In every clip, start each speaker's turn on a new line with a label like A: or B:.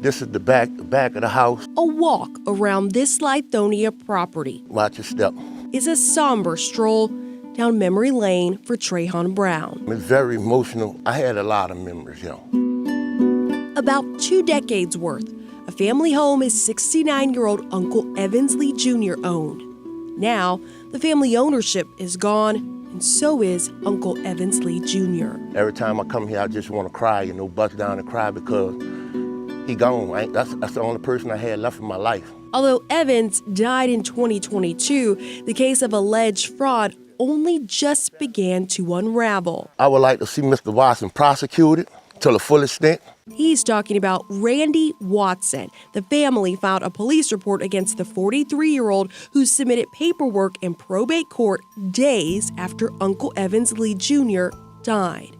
A: This is the back of the house.
B: A walk around this Lithonia property
A: Watch your step.
B: is a somber stroll down memory lane for Trayvon Brown.
A: It's very emotional. I had a lot of memories,
B: About 2 decades worth, a family home his 69-year-old Uncle Evans Lee Jr. owned. Now, the family ownership is gone, and so is Uncle Evans Lee Jr.
A: Every time I come here, I just want to cry, bust down and cry because he gone. That's the only person I had left in my life.
B: Although Evans died in 2022, the case of alleged fraud only just began to unravel.
A: I would like to see Mr. Watson prosecuted to the full extent.
B: He's talking about Randy Watson. The family filed a police report against the 43-year-old who submitted paperwork in probate court days after Uncle Evans Lee Jr. died.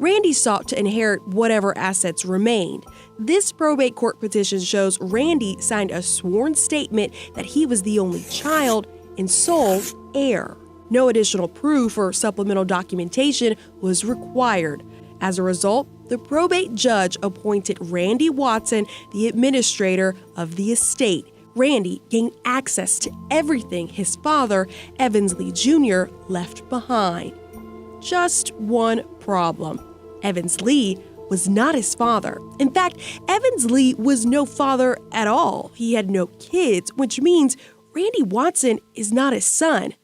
B: Randy sought to inherit whatever assets remained. This probate court petition shows Randy signed a sworn statement that he was the only child and sole heir. No additional proof or supplemental documentation was required. As a result, the probate judge appointed Randy Watson the administrator of the estate. Randy gained access to everything his father, Evans Lee Jr., left behind. Just one problem. Evans Lee was not his father. In fact, Evans Lee was no father at all. He had no kids, which means Randy Watson is not his son.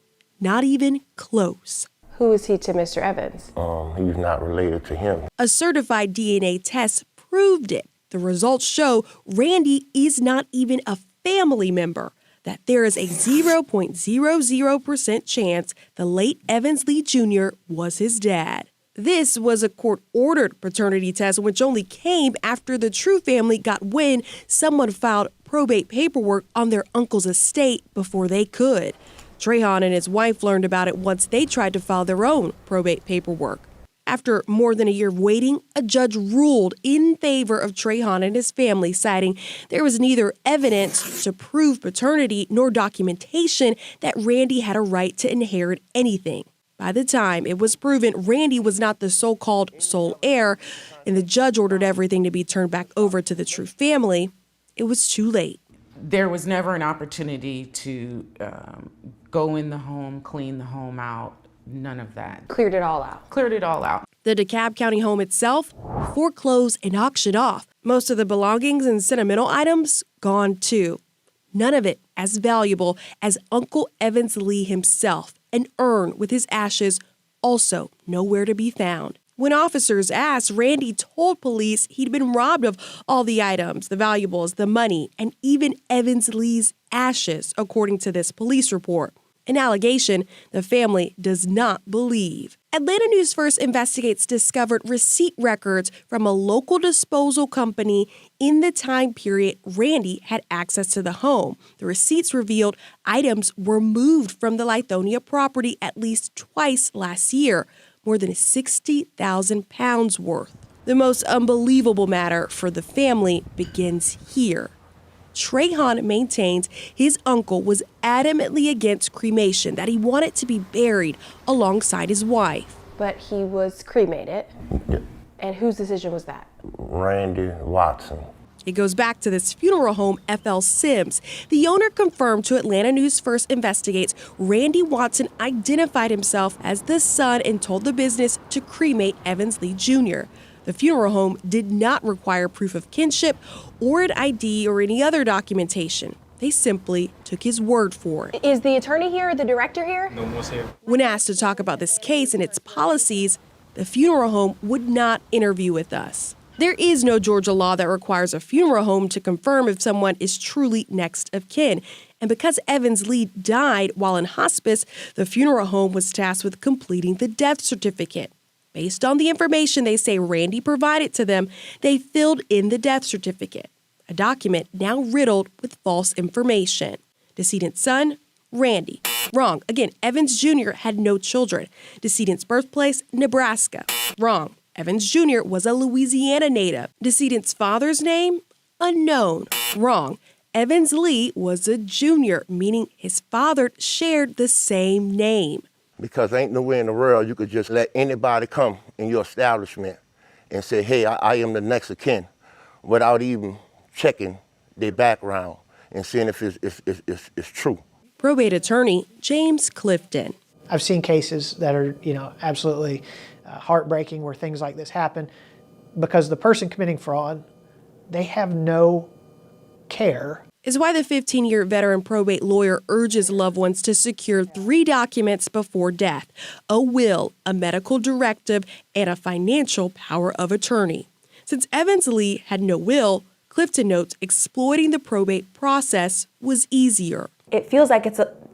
B: Not even close.
C: Who is he to Mr. Evans?
A: He's not related to him.
B: A certified DNA test proved it. The results show Randy is not even a family member, that there is a 0.00% chance the late Evans Lee Jr. was his dad. This was a court-ordered paternity test, which only came after the True family got wind someone filed probate paperwork on their uncle's estate before they could. Trayvon and his wife learned about it once they tried to file their own probate paperwork. After more than a year of waiting, a judge ruled in favor of Trayvon and his family, citing there was neither evidence to prove paternity nor documentation that Randy had a right to inherit anything. By the time it was proven Randy was not the so-called sole heir, and the judge ordered everything to be turned back over to the True family, it was too late.
D: There was never an opportunity to go in the home, clean the home out, none of that.
C: Cleared it all out.
D: Cleared it all out.
B: The DeKalb County home itself foreclosed and auctioned off. Most of the belongings and sentimental items gone too. None of it as valuable as Uncle Evans Lee himself. An urn with his ashes also nowhere to be found. When officers asked, Randy told police he'd been robbed of all the items, the valuables, the money, and even Evans Lee's ashes, according to this police report. An allegation the family does not believe. Atlanta News First Investigates discovered receipt records from a local disposal company in the time period Randy had access to the home. The receipts revealed items were moved from the Lithonia property at least twice last year, more than 60,000 pounds worth. The most unbelievable matter for the family begins here. Trayvon maintains his uncle was adamantly against cremation, that he wanted to be buried alongside his wife.
C: But he was cremated.
A: Yeah.
C: And whose decision was that?
A: Randy Watson.
B: It goes back to this funeral home, F.L. Sims. The owner confirmed to Atlanta News First Investigates Randy Watson identified himself as the son and told the business to cremate Evans Lee Jr. The funeral home did not require proof of kinship or an ID or any other documentation. They simply took his word for it.
C: Is the attorney here, the director here?
E: No one's here.
B: When asked to talk about this case and its policies, the funeral home would not interview with us. There is no Georgia law that requires a funeral home to confirm if someone is truly next of kin. And because Evans Lee died while in hospice, the funeral home was tasked with completing the death certificate. Based on the information they say Randy provided to them, they filled in the death certificate, a document now riddled with false information. Decedent's son, Randy. Wrong. Again, Evans Jr. had no children. Decedent's birthplace, Nebraska. Wrong. Evans Jr. was a Louisiana native. Decedent's father's name, unknown. Wrong. Evans Lee was a junior, meaning his father shared the same name.
A: Because ain't nowhere in the world you could just let anybody come in your establishment and say, hey, I am the next of kin, without even checking their background and seeing if it's true.
B: Probate attorney James Clifton.
E: I've seen cases that are, absolutely heartbreaking where things like this happen because the person committing fraud, they have no care.
B: Is why the 15-year veteran probate lawyer urges loved ones to secure 3 documents before death: a will, a medical directive, and a financial power of attorney. Since Evans Lee had no will, Clifton notes exploiting the probate process was easier.
C: It feels like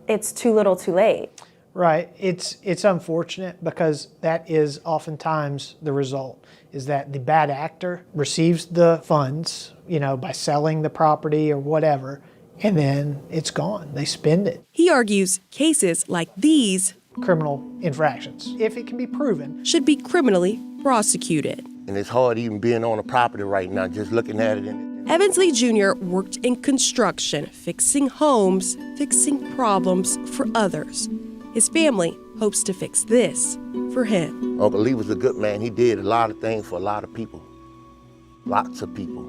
C: it's too little too late.
E: Right. It's unfortunate because that is oftentimes the result, is that the bad actor receives the funds, by selling the property or whatever, and then it's gone. They spend it.
B: He argues cases like these
E: Criminal infractions, if it can be proven,
B: should be criminally prosecuted.
A: And it's hard even being on the property right now, just looking at it.
B: Evans Lee Jr. worked in construction, fixing homes, fixing problems for others. His family hopes to fix this for him.
A: Uncle Lee was a good man. He did a lot of things for a lot of people. Lots of people.